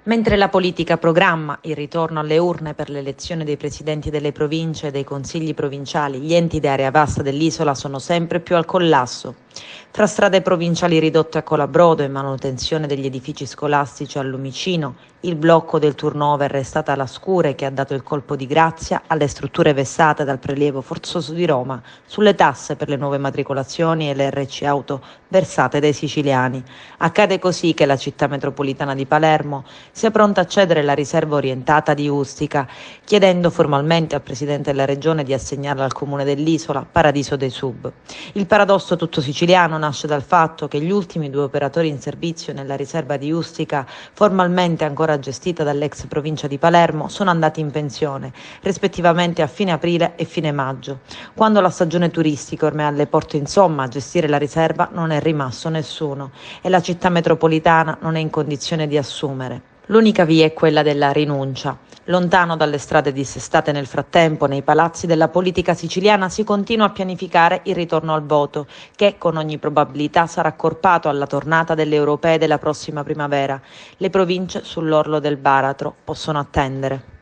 Mentre la politica programma il ritorno alle urne per l'elezione dei presidenti delle province e dei consigli provinciali, gli enti di area vasta dell'isola sono sempre più al collasso. Fra strade provinciali ridotte a colabrodo e manutenzione degli edifici scolastici a lumicino, il blocco del turnover è stata la scure che ha dato il colpo di grazia alle strutture vessate dal prelievo forzoso di Roma sulle tasse per le nuove matricolazioni e le RC auto versate dai siciliani. Accade così che la città metropolitana di Palermo sia pronta a cedere la riserva orientata di Ustica, chiedendo formalmente al Presidente della Regione di assegnarla al Comune dell'isola, paradiso dei sub. Il paradosso tutto siciliano nasce dal fatto che gli ultimi due operatori in servizio nella riserva di Ustica, formalmente ancora gestita dall'ex provincia di Palermo, sono andati in pensione, rispettivamente a fine aprile e fine maggio. Quando la stagione turistica ormai è alle porte, insomma, a gestire la riserva non è rimasto nessuno e la città metropolitana non è in condizione di assumere. L'unica via è quella della rinuncia. Lontano dalle strade dissestate nel frattempo, nei palazzi della politica siciliana si continua a pianificare il ritorno al voto, che con ogni probabilità sarà accorpato alla tornata delle europee della prossima primavera. Le province sull'orlo del baratro possono attendere.